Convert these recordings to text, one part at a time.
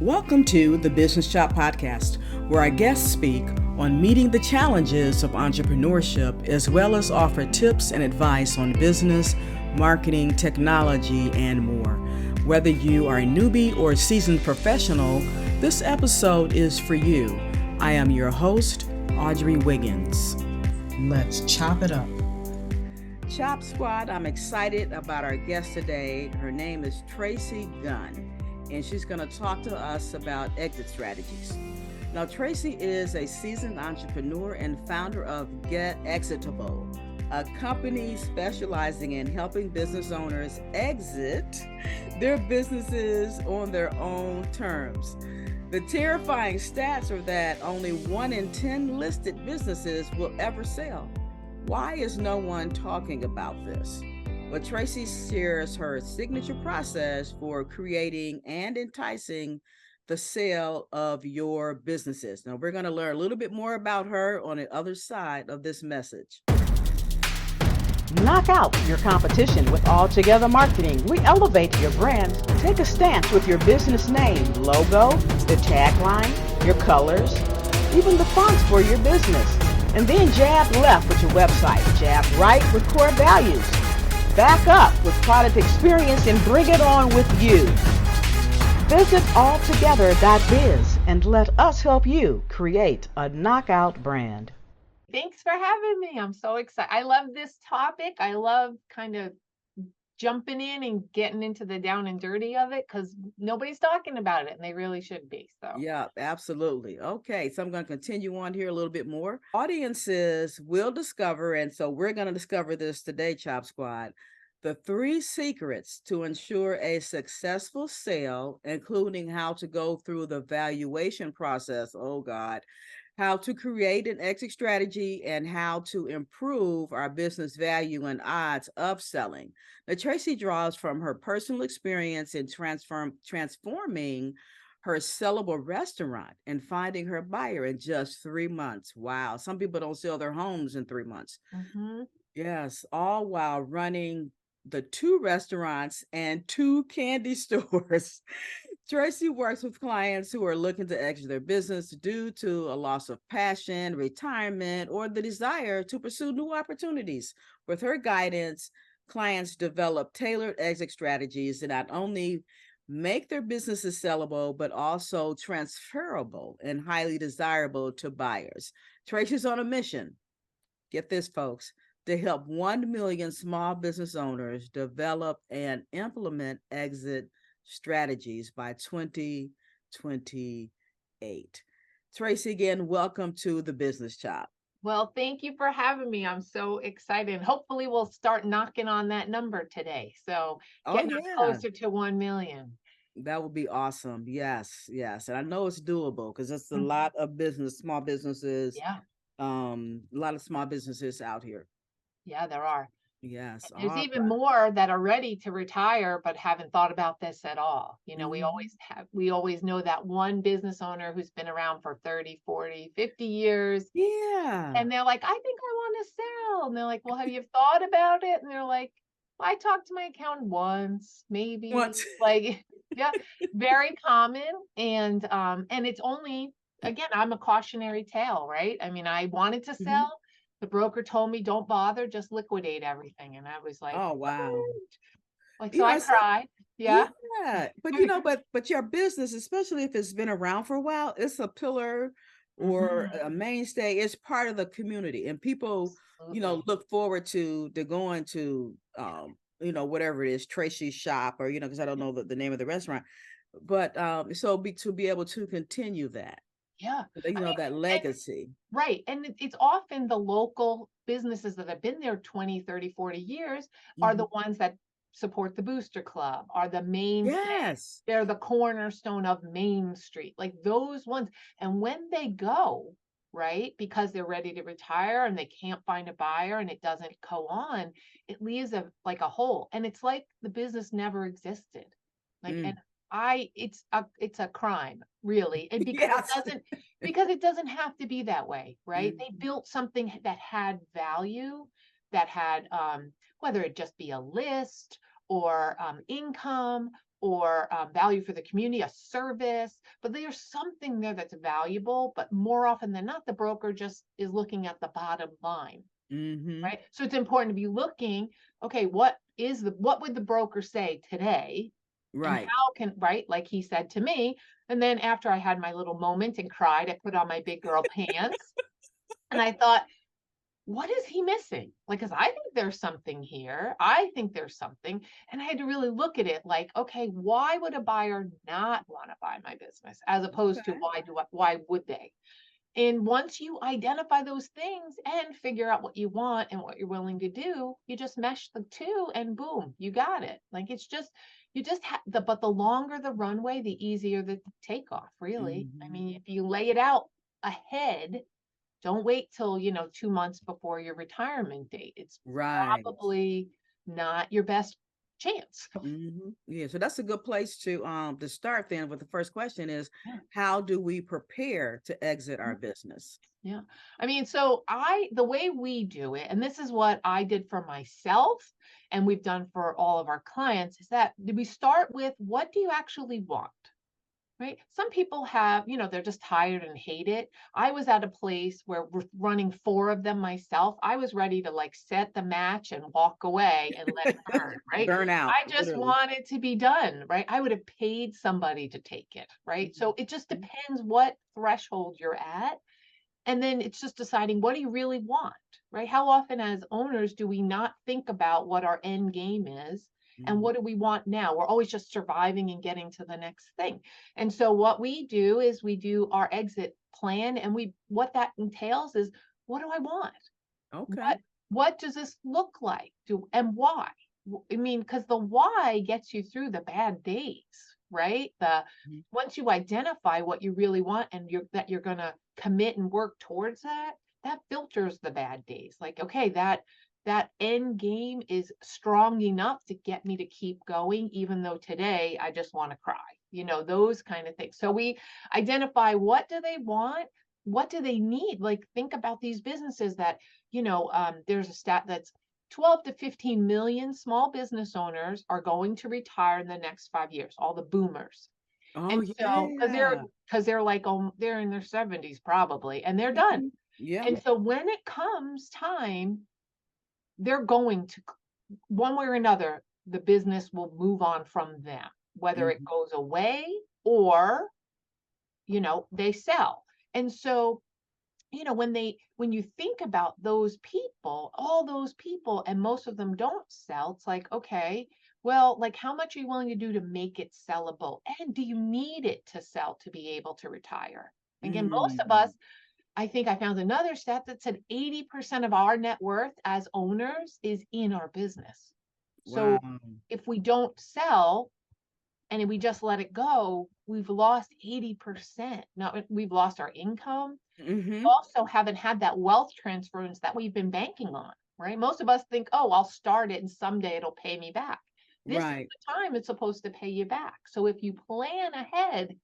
Welcome to the Business Shop podcast, where our guests speak on meeting the challenges of entrepreneurship, as well as offer tips and advice on business, marketing, technology, and more. Whether you are a newbie or a seasoned professional, this episode is for you. I am your host, Audrey Wiggins. Let's chop it up. Chop Squad, I'm excited about our guest today. Her name is Tracy Gunn, and she's going to talk to us about exit strategies. Now, Tracy is a seasoned entrepreneur and founder of Get Exitable, a company specializing in helping business owners exit their businesses on their own terms. The terrifying stats are that only 1 in 10 listed businesses will ever sell. Why is no one talking about this? Well, Tracy shares her signature process for creating and enticing the sale of your businesses. Now, we're going to learn a little bit more about her on the other side of this message. Knock out your competition with Altogether Marketing. We elevate your brand. Take a stance with your business name, logo, the tagline, your colors, even the fonts for your business. And then jab left with your website, jab right with core values. Back up with product experience and bring it on with you. Visit altogether.biz and let us help you create a knockout brand. Thanks for having me. I'm so excited. I love this topic. I love kind of jumping in and getting into the down and dirty of it because nobody's talking about it and they really should be. So yeah, absolutely. Okay, so I'm going to continue on here a little bit more. Audiences will discover, and so we're going to discover this today, Chop Squad, the 3 secrets to ensure a successful sale, including how to go through the valuation process. Oh God. How to create an exit strategy, and how to improve our business value and odds of selling. Now, Tracy draws from her personal experience in transforming her sellable restaurant and finding her buyer in just 3 months. Wow. Some people don't sell their homes in 3 months. mm-hmm. Yes, all while running the 2 restaurants and 2 candy stores. Tracy works with clients who are looking to exit their business due to a loss of passion, retirement, or the desire to pursue new opportunities. With her guidance, clients develop tailored exit strategies that not only make their businesses sellable, but also transferable and highly desirable to buyers. Tracy's on a mission. Get this, folks, to help 1 million small business owners develop and implement exit strategies by 2028. Tracy, again, welcome to the Business Shop. Well, thank you for having me. I'm so excited. Hopefully we'll start knocking on that number today. So getting us closer to 1 million. That would be awesome. Yes, yes. And I know it's doable because it's a lot of small businesses. Yeah. A lot of small businesses out here. Yeah, there are. Yes. There's even more that are ready to retire, but haven't thought about this at all. You know, Mm-hmm. we always know that one business owner who's been around for 30, 40, 50 years. Yeah. And they're like, I think I want to sell. And they're like, well, have you thought about it? And they're like, I talked to my accountant once, maybe. Like, yeah, very common. And it's only, again, I'm a cautionary tale, right? I mean, I wanted to sell. Mm-hmm. The broker told me, don't bother, just liquidate everything. And I was like, oh, wow. what? Like, so I cried. Yeah. But but your business, especially if it's been around for a while, it's a pillar or a mainstay. It's part of the community, and people, look forward to going to, whatever it is, Tracy's shop, or, because I don't know the name of the restaurant, but to be able to continue that. Yeah. That legacy. Right. And it's often the local businesses that have been there 20, 30, 40 years are the ones that support the Booster Club, are the main. Yes. They're the cornerstone of Main Street, like those ones. And when they go, right, because they're ready to retire and they can't find a buyer and it doesn't go on, it leaves a hole. And it's like the business never existed. Like, and it's a crime, really. And because it doesn't have to be that way, right? They built something that had value, that had whether it just be a list or income or value for the community, a service, but there's something there that's valuable. But more often than not, the broker just is looking at the bottom line, Mm-hmm. right? So it's important to be looking, okay, what would the broker say today? And Right. how can, right, like he said to me. And then after I had my little moment and cried, I put on my big girl pants and I thought, what is he missing? Like, because I think there's something here. I think there's something. And I had to really look at it like, okay, why would a buyer not want to buy my business as opposed to Okay. why would they? And once you identify those things and figure out what you want and what you're willing to do, you just mesh the two and boom, you got it. Like it's just, you just have but the longer the runway, the easier the takeoff, really. I Mm-hmm. mean, if you lay it out ahead, don't wait till, 2 months before your retirement date. It's Right. probably not your best chance. Mm-hmm. Yeah, so that's a good place to start then with the first question is Yeah. how do we prepare to exit our business? Yeah. I mean, so the way we do it, and this is what I did for myself and we've done for all of our clients, is that we start with what do you actually want? Right? Some people have, they're just tired and hate it. I was at a place where we're running 4 of them myself. I was ready to like set the match and walk away and let it burn, right? Burnout, I just literally. wanted to be done, right? I would have paid somebody to take it, right? So it just Mhm. depends what threshold you're at. And then it's just deciding what do you really want, right? How often as owners do we not think about what our end game is and Mhm. what do we want now? We're always just surviving and getting to the next thing. And so what we do is we do our exit plan and what that entails is what do I want? Okay. What does this look like? And why? I mean, because the why gets you through the bad days, right? The Mhm. Once you identify what you really want and you're gonna commit and work towards that, that filters the bad days. Like, okay, that end game is strong enough to get me to keep going, even though today I just want to cry. Those kind of things. So we identify what do they want, what do they need? Like, think about these businesses that there's a stat that's 12 to 15 million small business owners are going to retire in the next 5 years, all the boomers. Oh And so, yeah. because they're like, they're in their 70s probably, and they're done. Mhm. Yeah. And so when it comes time, they're going to, one way or another, the business will move on from them, whether it Mhm. goes away or, they sell. And so when you think about those people, all those people, and most of them don't sell, it's like, okay, well, like how much are you willing to do to make it sellable? And do you need it to sell to be able to retire? Again, most of Mm. us, I think I found another stat that said 80% of our net worth as owners is in our business. Wow. So if we don't sell, and we just let it go, we've lost 80%. Not we've lost our income, Mhm. also haven't had that wealth transference that we've been banking on, right? Most of us think, oh, I'll start it and someday it'll pay me back. This is Right. the time it's supposed to pay you back. So if you plan ahead,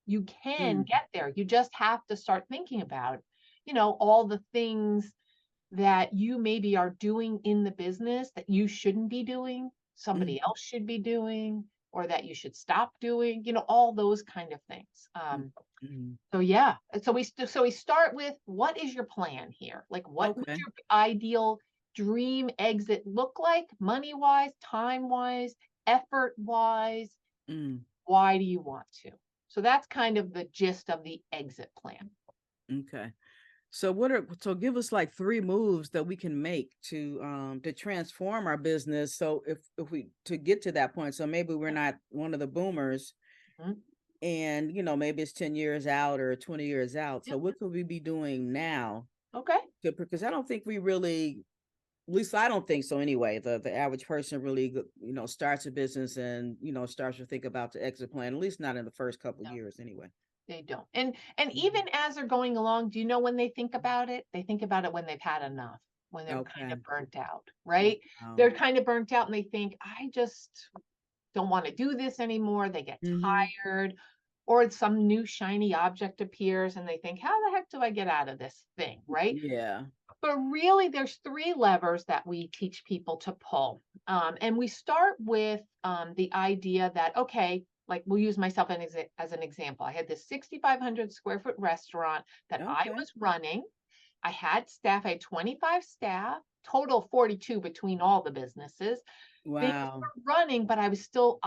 you can Mm. get there. You just have to start thinking about, all the things that you maybe are doing in the business that you shouldn't be doing, somebody Mhm. else should be doing, or that you should stop doing, all those kind of things. Mhm. So yeah, so we start with what is your plan here? Like what would Okay. your ideal dream exit look like, money wise, time wise, effort wise? Mm. Why do you want to? So that's kind of the gist of the exit plan. Okay. So give us like three moves that we can make to transform our business. So if we to get to that point, so maybe we're not one of the boomers Mhm. and maybe it's 10 years out or 20 years out. So Yep. what could we be doing now Okay. because I don't think we really, at least I don't think so anyway. The average person really starts a business and starts to think about the exit plan, at least not in the first couple No, years anyway. they don't. And Mhm. even as they're going along, do you know when they think about it? They think about it when they've had enough, when they're kind Okay. of burnt out, right? Wow. They're kind of burnt out and they think, I just don't want to do this anymore. They get Hmm. tired, or some new shiny object appears and they think, how the heck do I get out of this thing? Right. Yeah. But really, there's three levers that we teach people to pull. And we start with the idea that, okay, like we'll use myself as an example. I had this 6,500 square foot restaurant that I Okay. was running. I had staff, I had 25 staff, total 42 between all the businesses. Things Wow. were running, but I was still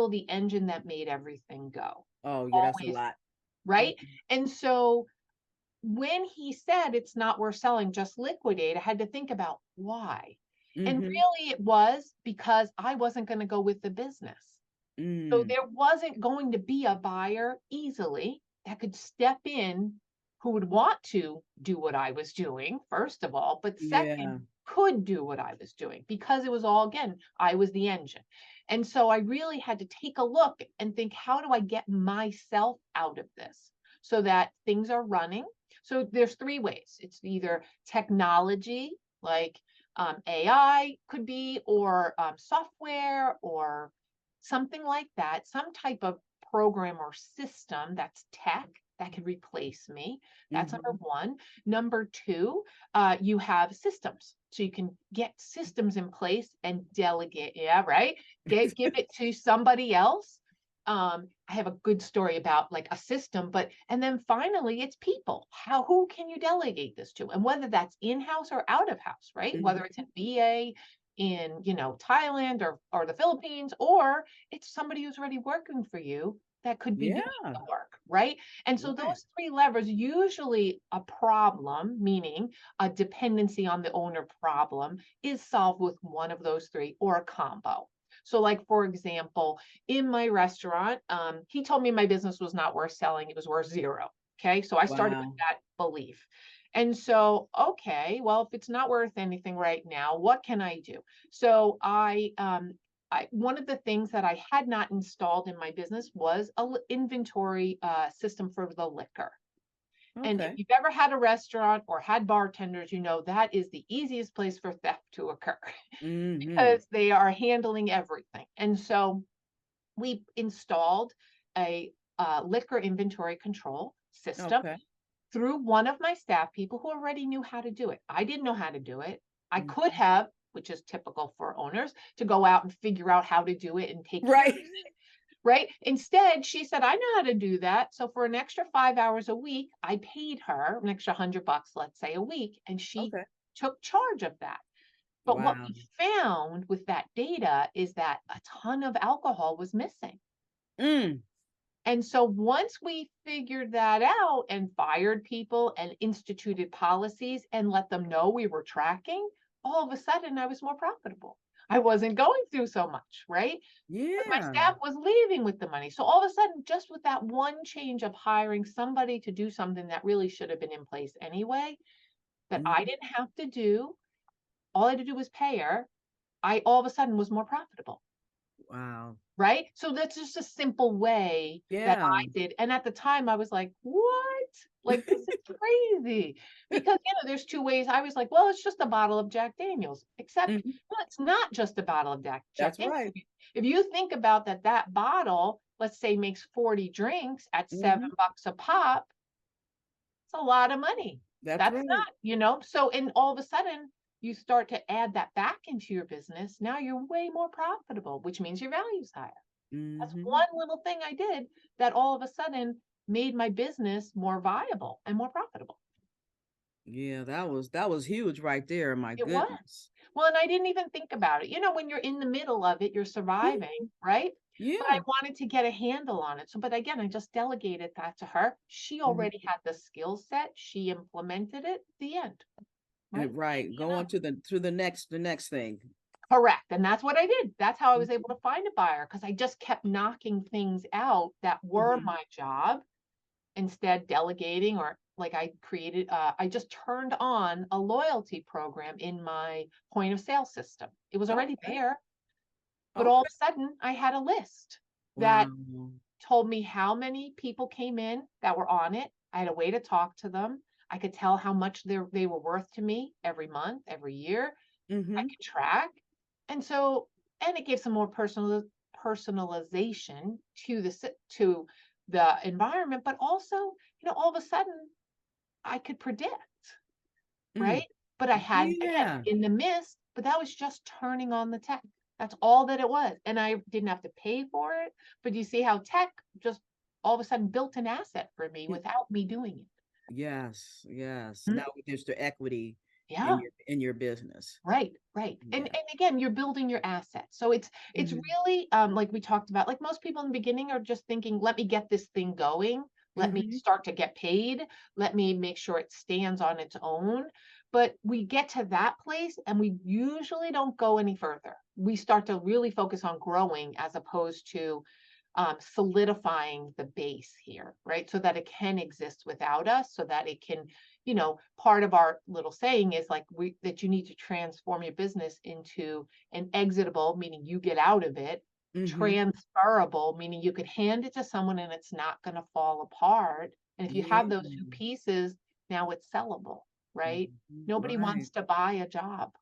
the engine that made everything go. Oh, yeah, that's a Always, lot. right? And so when he said it's not worth selling, just liquidate, I had to think about why. And Mm-hmm. really it was because I wasn't going to go with the business. So Mm. there wasn't going to be a buyer easily that could step in who would want to do what I was doing, first of all, but Yeah. second, could do what I was doing because it was all, again, I was the engine. And so I really had to take a look and think, how do I get myself out of this so that things are running? So there's three ways. It's either technology, like AI could be, or software, or something like that, some type of program or system that's tech that could replace me. That's number Mm-hmm. one. Number two, you have systems. So you can get systems in place and delegate. Yeah, right. Give it to somebody else. I have a good story about like a system, but and then finally it's people. Who can you delegate this to? And whether that's in-house or out of house, right? Whether it's a VA in, Thailand or the Philippines, or it's somebody who's already working for you that could be doing Yeah. the work, right? And so Right. those three levers, usually a problem, meaning a dependency on the owner problem, is solved with one of those three or a combo. So like, for example, in my restaurant, he told me my business was not worth selling. It was worth zero. Okay. So I started with Wow. that belief. And so, okay, well, if it's not worth anything right now, what can I do? So one of the things that I had not installed in my business was a inventory system for the liquor. And if Okay. you've ever had a restaurant or had bartenders, you know that is the easiest place for theft to occur Mm-hmm. because they are handling everything. And so we installed a liquor inventory control system Okay. through one of my staff people who already knew how to do it. I didn't know how to do it. I could Mhm. have, which is typical for owners, to go out and figure out how to do it and take care of Right. it, right? Instead, she said, I know how to do that. So for an extra 5 hours a week, I paid her an extra $100, let's say, a week, and she Okay. took charge of that. But what Wow. we found with that data is that a ton of alcohol was missing. Mm. And so once we figured that out and fired people and instituted policies and let them know we were tracking, all of a sudden I was more profitable. I wasn't going through so much, right? But my Yeah. staff was leaving with the money. So all of a sudden, just with that one change of hiring somebody to do something that really should have been in place anyway, that I Mhm. didn't have to do, all I had to do was pay her, I all of a sudden was more profitable. Wow. Right? So that's just a simple way that Yeah. I did. And at the time I was like, what? Like, this is crazy. Because, there's two ways. I was like, well, it's just a bottle of Jack Daniels, except Mhm. well, it's not just a bottle of Jack That's Daniels. right. If you think about that bottle, let's say makes 40 drinks at Mhm. $7 a pop, it's a lot of money. That's That's right. not, so and all of a sudden you start to add that back into your business. Now you're way more profitable, which means your value's higher. That's Mhm. one little thing I did that all of a sudden made my business more viable and more profitable. Yeah, that was huge right there. My It was. goodness. Well, and I didn't even think about it. When you're in the middle of it, you're Mhm. surviving, right? But I Yeah. wanted to get a handle on it. So, but again, I just delegated that to her. She Mhm. already had the skill set. She implemented it. The end, right? Right. Go on to the next thing. Correct. And that's what I did. That's how I was able to find a buyer because I just kept knocking things out that were Mhm. my job, instead delegating, or like I just turned on a loyalty program in my point of sale system. It was already Okay. there, but all of Okay. a sudden I had a list that Wow. told me how many people came in that were on it. I had a way to talk to them. I could tell how much they were worth to me every month, every year. I Mhm. could track. And so, and it gave some more personalization to the environment, but also, all of a sudden I could predict. Mm. right? But I had, again, Yeah. in the midst, but that was just turning on the tech. That's all that it was. And I didn't have to pay for it. But you see how tech just all of a sudden built an asset for me Y- without me doing it. Yes, yes. Mm, Now there's the equity yeah. in your business. Right, right. And Yeah. again, you're building your assets. So it's Hmm. really like we talked about, like most people in the beginning are just thinking, let me get this thing going, let me Hmm. start to get paid, let me make sure it stands on its own. But we get to that place and we usually don't go any further. We start to really focus on growing as opposed to solidifying the base here, right? So that it can exist without us, so that it can, part of our little saying is like that you need to transform your business into an exitable, meaning you get out of it, Hmm. transferable, meaning you could hand it to someone and it's not going to fall apart. And if you Yeah. have those two pieces, now it's sellable, right? Mhm. Nobody Right. wants to buy a job.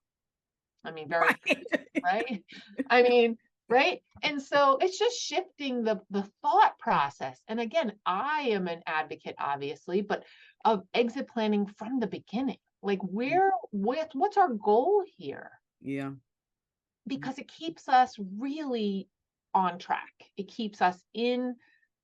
I mean, very Right. right? I mean, right? And so it's just shifting the thought process. And again, I am an advocate, obviously, but of exit planning from the beginning. Like what's our goal here? Yeah. Because it keeps us really on track. It keeps us in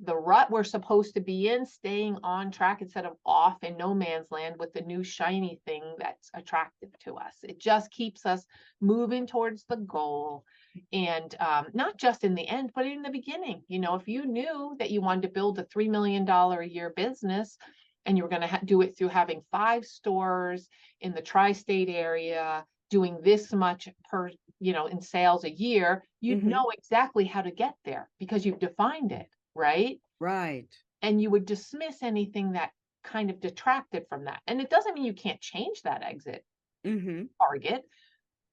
the rut we're supposed to be in, staying on track instead of off in no man's land with the new shiny thing that's attractive to us. It just keeps us moving towards the goal. And not just in the end, but in the beginning. If you knew that you wanted to build a $3 million a year business and you were going to do it through having 5 stores in the tri-state area, doing this much per in sales a year, you'd Hmm. know exactly how to get there because you've defined it, right? Right. And you would dismiss anything that kind of detracted from that. And it doesn't mean you can't change that exit Hmm. target,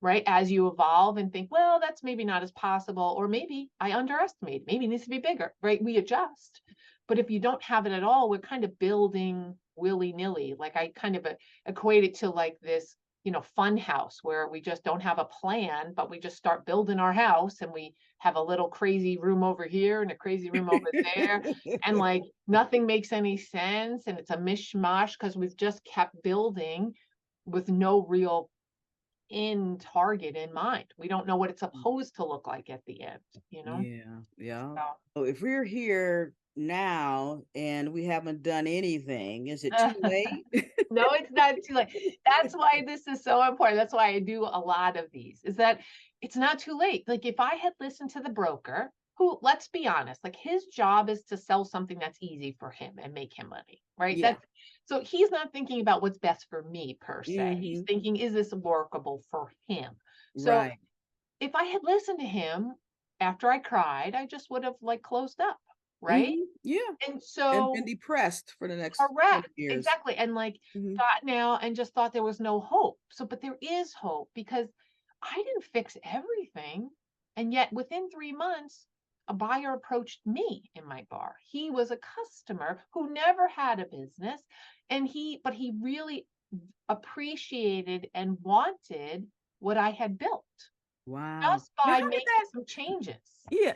right? As you evolve and think, well, that's maybe not as possible, or maybe I underestimated, maybe it needs to be bigger, right? We adjust. But if you don't have it at all, we're kind of building willy-nilly. Like I kind of equate it to like this, fun house where we just don't have a plan, but we just start building our house and we have a little crazy room over here and a crazy room over there. And like nothing makes any sense. And it's a mishmash because we've just kept building with no real in target in mind. We don't know what it's supposed to look like at the end, you know? Yeah, yeah. So, So if we're here now and we haven't done anything, is it too late? no, it's not too late. That's why this is so important. That's why I do a lot of these, is that it's not too late. Like if I had listened to the broker, who, let's be honest, like his job is to sell something that's easy for him and make him money, right? Yeah. That's so he's not thinking about what's best for me per se. He's Hmm. thinking, is this workable for him? So Right. if I had listened to him after I cried, I just would have like closed up, right? Hmm. Yeah. And And been so depressed for the next correct, 20 years. exactly. And like Hmm. gotten out and just thought there was no hope. So, but there is hope because I didn't fix everything. And yet within 3 months, a buyer approached me in my bar. He was a customer who never had a business. But he really appreciated and wanted what I had built Wow. just Now, by how did making that? some changes. Yeah.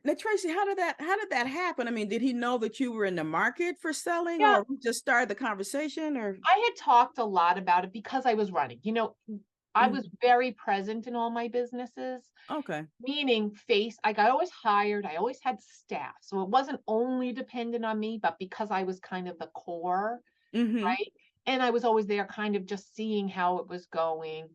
Now, Tracy, how did that happen? I mean, did he know that you were in the market for selling, Yeah, or we just started the conversation, or? I had talked a lot about it because I was running. I was Mhm. very present in all my businesses, Okay. meaning like I always hired, I always had staff. So it wasn't only dependent on me, but because I was kind of the core, Hmm. right? And I was always there kind of just seeing how it was going.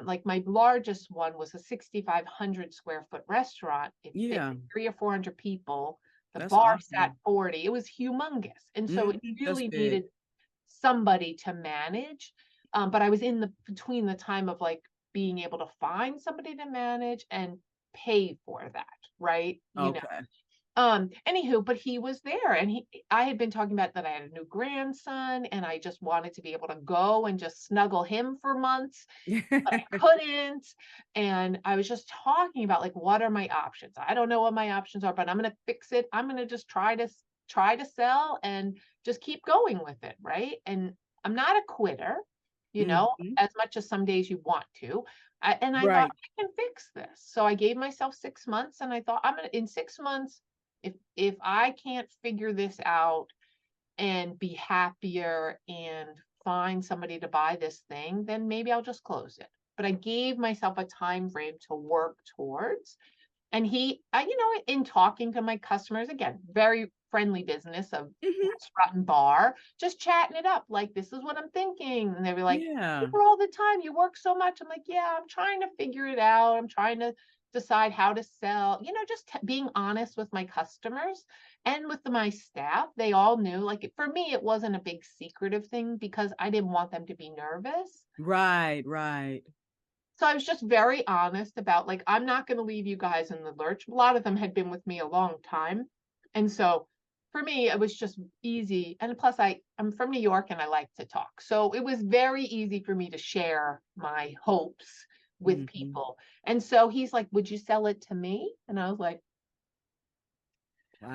Like my largest one was a 6,500 square foot restaurant. It fit Yeah, 300 or 400 people. The that's bar sat awesome. 40. It was humongous. And so it That's really big. needed somebody to manage. But I was in the between the time of like being able to find somebody to manage and pay for that, right? Okay. Anywho, but he was there and I had been talking about that I had a new grandson and I just wanted to be able to go and just snuggle him for months, but I couldn't. And I was just talking about like, what are my options? I don't know what my options are, but I'm going to fix it. I'm going to just try to sell and just keep going with it. Right. And I'm not a quitter, Hmm. as much as some days you want to. And I thought Right. I can fix this. So I gave myself 6 months and I thought in 6 months, if I can't figure this out and be happier and find somebody to buy this thing, then maybe I'll just close it. But I gave myself a time frame to work towards. And in talking to my customers, again, very friendly business of Hmm. restaurant and bar, just chatting it up. Like, this is what I'm thinking. And they were like, Yeah. "You're all the time. You work so much." I'm like, "Yeah, I'm trying to figure it out. I'm trying to decide how to sell." Just being honest with my customers and with my staff. They all knew. Like, for me, it wasn't a big secretive thing because I didn't want them to be nervous. Right, right. So I was just very honest about, like, I'm not going to leave you guys in the lurch. A lot of them had been with me a long time. And so for me, it was just easy. And plus, I'm from New York and I like to talk. So it was very easy for me to share my hopes with Hmm. people. And so he's like, "Would you sell it to me?" And I was like,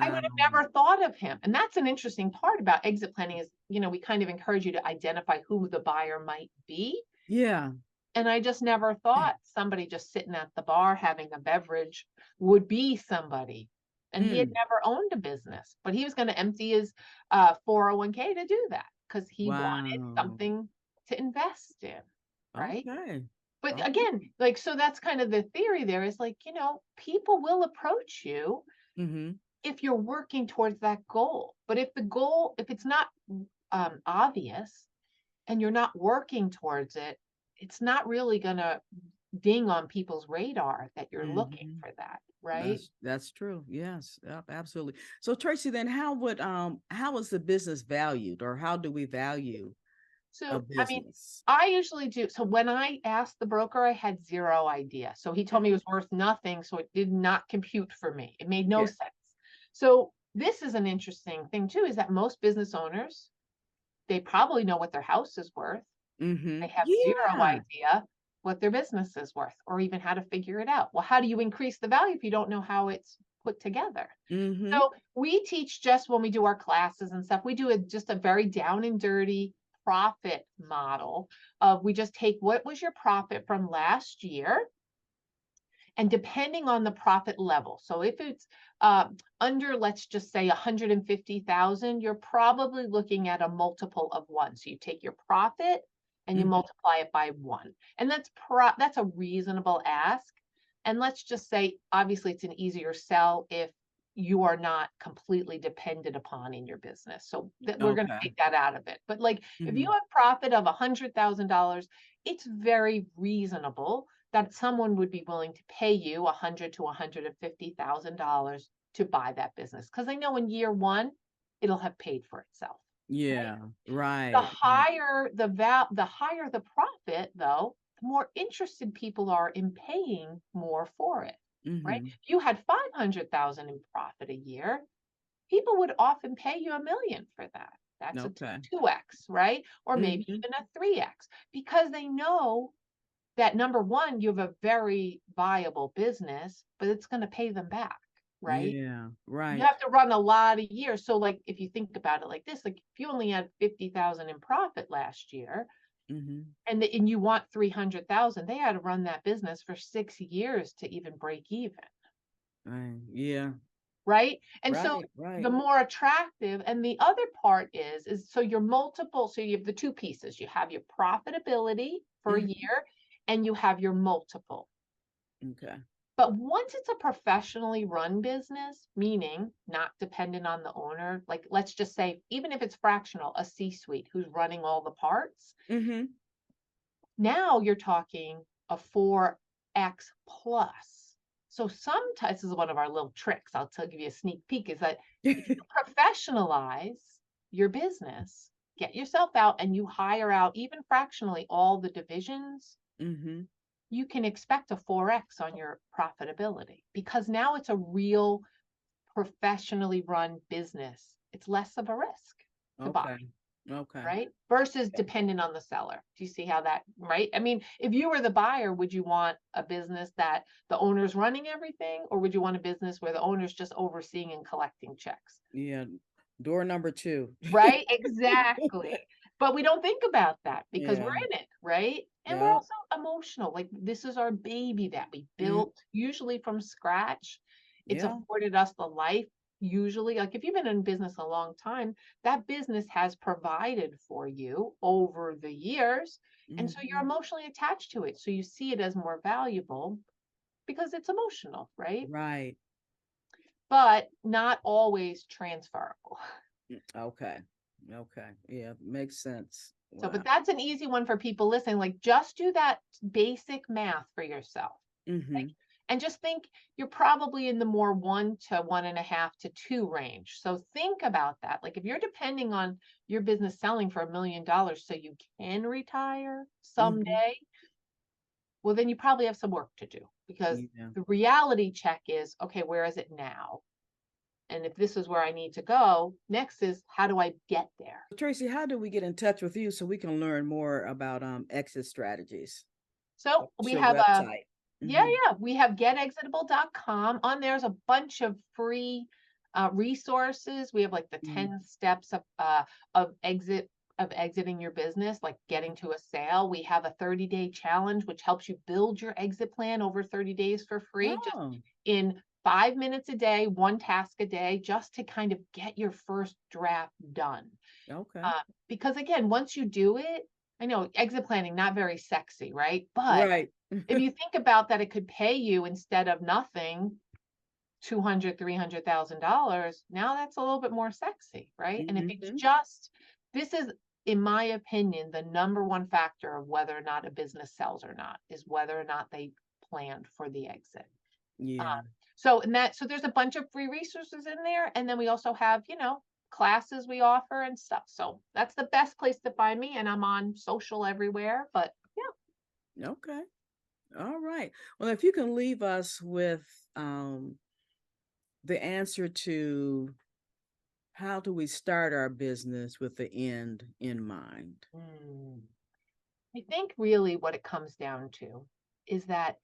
I would Wow. have never thought of him. And that's an interesting part about exit planning is, we kind of encourage you to identify who the buyer might be. Yeah. And I just never thought somebody just sitting at the bar having a beverage would be somebody. And he had Mm. never owned a business, but he was going to empty his 401k to do that because he wanted Wow. something to invest in, right? Okay. But Okay. again, like, so that's kind of the theory there is like, people will approach you Hmm. if you're working towards that goal. But if it's not obvious and you're not working towards it, it's not really going to ding on people's radar that you're looking Hmm. for that, right? That's true. Yes, yep, absolutely. So Tracy, then how is the business valued, or how do we value a So, I mean, business? I usually do. So when I asked the broker, I had zero idea. So he told me it was worth nothing. So it did not compute for me. It made no Yeah. sense. So this is an interesting thing too, is that most business owners, they probably know what their house is worth. Hmm. They have zero Yeah. idea what their business is worth or even how to figure it out. Well, how do you increase the value if you don't know how it's put together? Hmm. So we teach, just when we do our classes and stuff, we do just a very down and dirty profit model of, we just take what was your profit from last year, and depending on the profit level. So if it's under, let's just say 150,000, you're probably looking at a multiple of 1. So you take your profit and you Hmm. multiply it by 1. And that's a reasonable ask. And let's just say, obviously, it's an easier sell if you are not completely dependent upon in your business. So that we're going to Okay. take that out of it. But like, if you Hmm. have profit of $100,000, it's very reasonable that someone would be willing to pay you $100,000 to $150,000 to buy that business because they know in year one it'll have paid for itself. Right? Yeah. The Right. Right. higher the higher the profit, though, the more interested people are in paying more for it. Right? Hmm. If you had 500,000 in profit a year, people would often pay you $1 million for that. That's a Okay. 2x, right? Or maybe Hmm. even a 3x, because they know that, number one, you have a very viable business, but it's going to pay them back, right? Yeah. You Right. have to run a lot of years. So, like, if you think about it like this, like, if you only had 50,000 in profit last year, Hmm. and you want 300,000, they had to run that business for 6 years to even break even, Right. Yeah. right? And so Right. the Right. more attractive, and the other part is, so your multiple, so you have the two pieces. You have your profitability for a Hmm. year and you have your multiple. Okay. But once it's a professionally run business, meaning not dependent on the owner, like, let's just say, even if it's fractional, a C-suite who's running all the parts, Hmm. now you're talking a 4x plus. So sometimes, this is one of our little tricks, give you a sneak peek, is that if you professionalize your business, get yourself out and you hire out, even fractionally, all the divisions, Hmm. you can expect a 4x on your profitability because now it's a real professionally run business. It's less of a risk to buy, Okay. Okay. right? Versus dependent on the seller. Do you see how that, right? I mean, if you were the buyer, would you want a business that the owner's running everything, or would you want a business where the owner's just overseeing and collecting checks? Yeah. Door number two. Right? Exactly. But we don't think about that because we're Yeah. in it, right? And we're Yep. also emotional. Like, this is our baby that we Mm. built, usually from scratch. It's Yeah. afforded us the life. usually, like if you've been in business a long time, that business has provided for you over the years. And so you're Mhm. emotionally attached to it. So you see it as more valuable because it's emotional, right? Right. But not always transferable. Okay. Okay. Yeah, makes sense. So, but Wow. that's an easy one for people listening. Like, just do that basic math for yourself. Like, Mhm. and just think you're probably in the more 1 to 1.5 to 2 range. So think about that. Like if you're depending on your business selling for $1 million so you can retire Mhm. someday, well, then you probably have some work to do because Yeah. the reality check is, okay, where is it now? And if this is where I need to go, next is how do I get there? Tracy, how do we get in touch with you so we can learn more about exit strategies? So we What's your have a website? Yeah, Mhm. yeah. We have getexitable.com. On there's a bunch of free resources. We have like the Mhm. 10 steps of exiting your business, like getting to a sale. We have a 30-day challenge, which helps you build your exit plan over 30 days for free, just Oh, in 5 minutes a day, one task a day, just to kind of get your first draft done. okay. Uh, because again, once you do it, I know exit planning, not very sexy, right? But Right. if you think about that, it could pay you instead of nothing, 200, $300,000. Now that's a little bit more sexy, right? And if it's Mhm. just, this is, in my opinion, the number one factor of whether or not a business sells or not is whether or not they planned for the exit. Yeah. Um, so there's a bunch of free resources in there. And then we also have, classes we offer and stuff. So that's the best place to find me. And I'm on social everywhere. But yeah. Okay. All right. Well, if you can leave us with um the answer to how do we start our business with the end in mind? Mm. I think really what it comes down to is that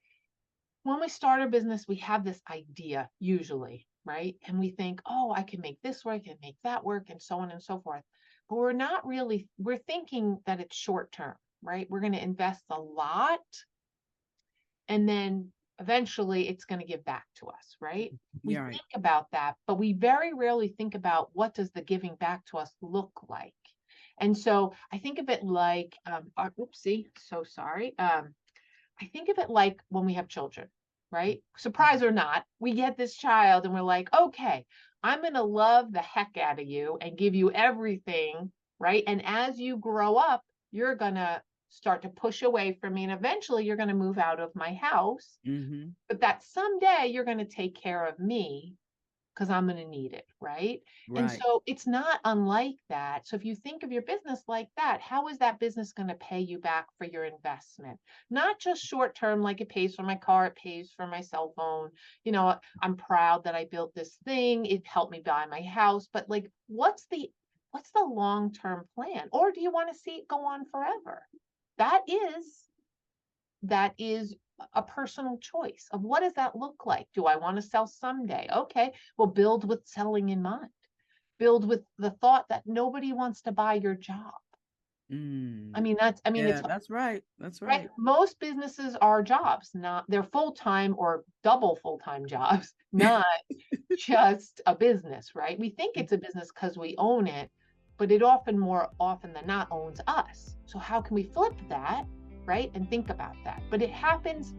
when we start a business, we have this idea usually, right? And we think, oh, I can make this work and make that work and so on and so forth. But we're thinking that it's short term, right? We're going to invest a lot and then eventually it's going to give back to us, right? We Yeah, right. think about that, but we very rarely think about what does the giving back to us look like. And so I think of it like, oopsie, so sorry. I think of it like when we have children, right? Surprise or not, we get this child and we're like, okay, I'm going to love the heck out of you and give you everything, right? And as you grow up, you're going to start to push away from me. And eventually you're going to move out of my house, Mm-hmm. but that someday you're going to take care of me because I'm going to need it, right? And Right. so it's not unlike that. So if you think of your business like that, how is that business going to pay you back for your investment? Not just short term, like it pays for my car, it pays for my cell phone. I'm proud that I built this thing. It helped me buy my house. But like, what's the long-term plan? Or do you want to see it go on forever? That is that is a personal choice of what does that look like? Do I want to sell someday? Okay, well, build with selling in mind. Build with the thought that nobody wants to buy your job. Mm. It's Yeah, that's right. That's right. right. Most businesses are jobs, not they're full-time or double full-time jobs, not just a business, right? We think it's a business because we own it, but it more often than not owns us. So how can we flip that, right? And think about that. But it happens,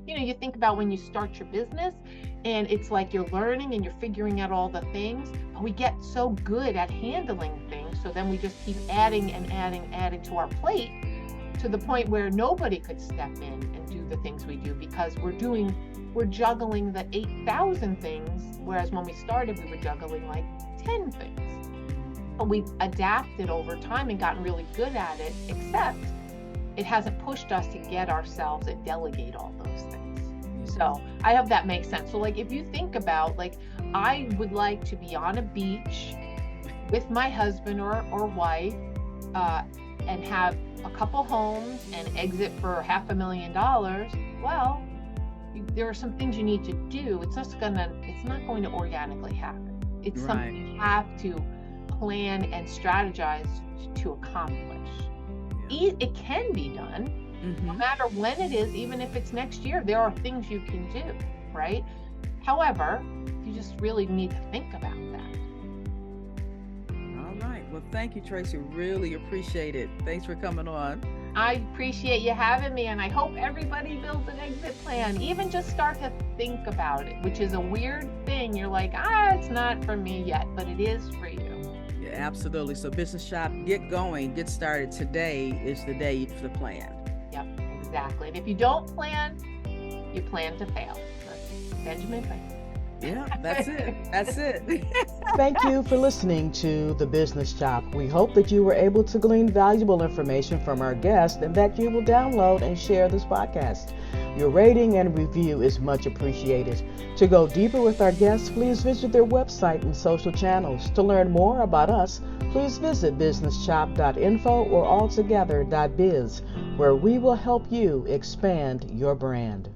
you think about when you start your business and it's like you're learning and you're figuring out all the things, but we get so good at handling things. So then we just keep adding and adding to our plate to the point where nobody could step in and do the things we do because we're juggling the 8,000 things, whereas when we started, we were juggling like 10 things. But we've adapted over time and gotten really good at it, except it hasn't pushed us to get ourselves and delegate all those things. So I hope that makes sense. So like, if you think about like, I would like to be on a beach with my husband or wife, and have a couple homes and exit for $500,000, well, there are some things you need to do. It's not going to organically happen. It's something Right. you have to plan and strategize to accomplish. Yeah. It can be done no Mm-hmm. matter when it is, even if it's next year, there are things you can do, right? However, if you you just really need to think about that. All right. Well, thank you, Tracy. Really appreciate it. Thanks for coming on. I appreciate you having me, and I hope everybody builds an exit plan. Even just start to think about it, which is a weird thing. You're like, it's not for me yet, but it is for you. Yeah, absolutely. So Business Shop, get going, get started. Today is the day for the plan. Yep, exactly. And if you don't plan, you plan to fail. That's Benjamin Franklin. Yeah, that's it. That's it. Thank you for listening to The Business Shop. We hope that you were able to glean valuable information from our guest and that you will download and share this podcast. Your rating and review is much appreciated. To go deeper with our guests, please visit their website and social channels. To learn more about us, please visit businesschop.info or altogether.biz, where we will help you expand your brand.